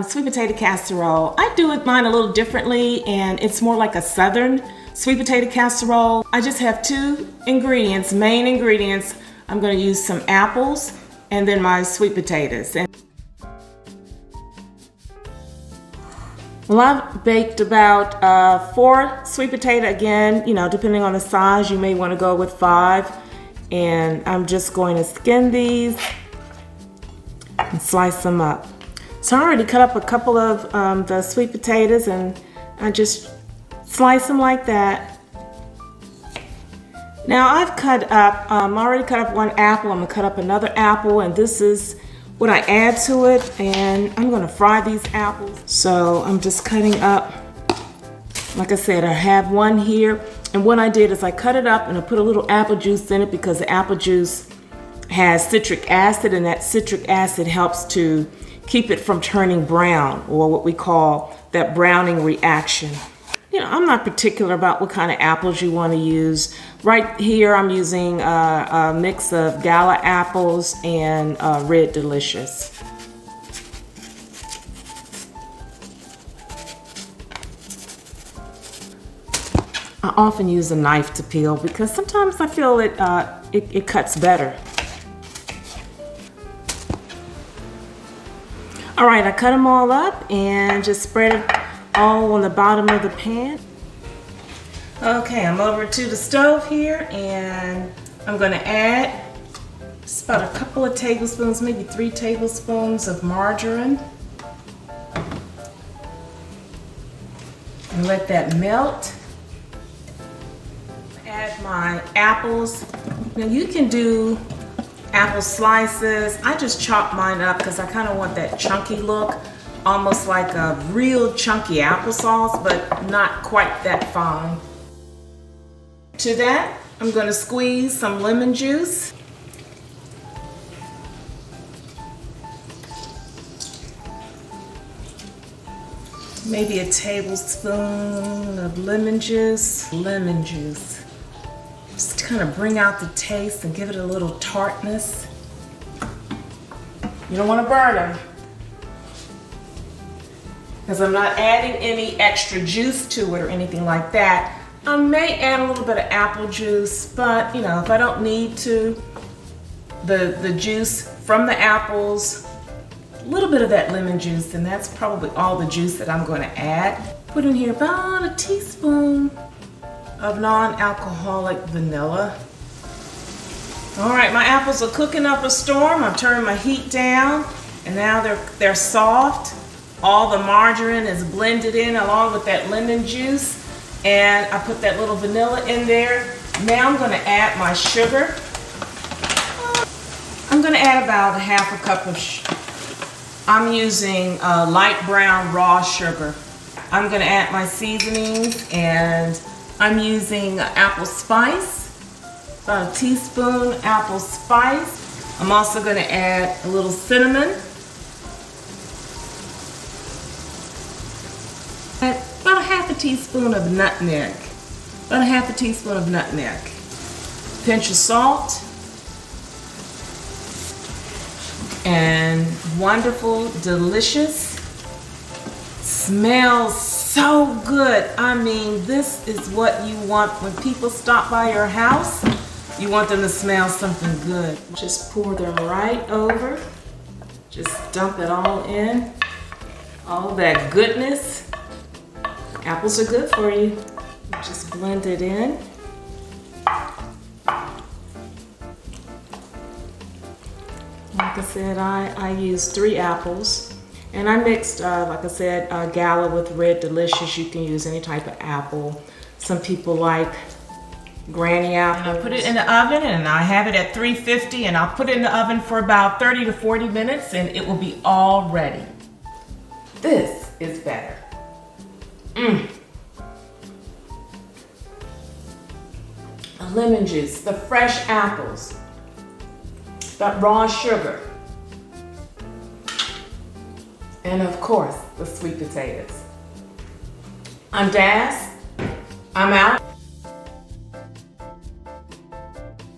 Sweet potato casserole. I do it mine a little differently, and it's more like a southern sweet potato casserole. I just have two ingredients, main ingredients. I'm going to use some apples and then my sweet potatoes. Well, I've baked about 4 sweet potato. Again, you know, depending on the size, you may want to go with 5. And I'm just going to skin these and slice them up. So I already cut up a couple of the sweet potatoes, and I just slice them like that. Now I've cut up, I already cut up 1 apple. I'm gonna cut up another apple, and this is what I add to it. And I'm gonna fry these apples. So I'm just cutting up, like I said, I have 1 here. And what I did is I cut it up and I put a little apple juice in it because the apple juice has citric acid, and that citric acid helps to keep it from turning brown, or what we call that browning reaction. You know, I'm not particular about what kind of apples you want to use. Right here I'm using a mix of Gala apples and Red Delicious. I often use a knife to peel because sometimes I feel it cuts better. All right, I cut them all up and just spread it all on the bottom of the pan. Okay, I'm over to the stove here, and I'm gonna add just about a couple of tablespoons, maybe 3 tablespoons of margarine. And let that melt. Add my apples. Now you can do apple slices. I just chop mine up because I kind of want that chunky look, almost like a real chunky applesauce, but not quite that fine. To that, I'm going to squeeze some lemon juice. Maybe a tablespoon of lemon juice. Lemon juice. Just to kind of bring out the taste and give it a little tartness. You don't want to burn them, because I'm not adding any extra juice to it or anything like that. I may add a little bit of apple juice, but you know, if I don't need to, the juice from the apples, a little bit of that lemon juice, and that's probably all the juice that I'm going to add. Put in here about a teaspoon of non-alcoholic vanilla. All right, my apples are cooking up a storm. I'm turning my heat down, and now they're soft. All the margarine is blended in along with that lemon juice, and I put that little vanilla in there. Now I'm going to add my sugar. I'm going to add about 1/2 cup of sugar. I'm using light brown raw sugar. I'm going to add my seasonings, and I'm using apple spice, about a teaspoon apple spice. I'm also going to add a little cinnamon. Add about 1/2 teaspoon of nutmeg. About 1/2 teaspoon of nutmeg. Pinch of salt. And wonderful, delicious. Smells so good. I mean, this is what you want when people stop by your house. You want them to smell something good. Just pour them right over. Just dump it all in. All that goodness. Apples are good for you. Just blend it in. Like I said, I used 3 apples. And I mixed, like I said, Gala with Red Delicious. You can use any type of apple. Some people like granny apple. And I put it in the oven, and I have it at 350, and I'll put it in the oven for about 30 to 40 minutes, and it will be all ready. This is better. The lemon juice, the fresh apples, that raw sugar. And of course, the sweet potatoes. I'm Das. I'm out.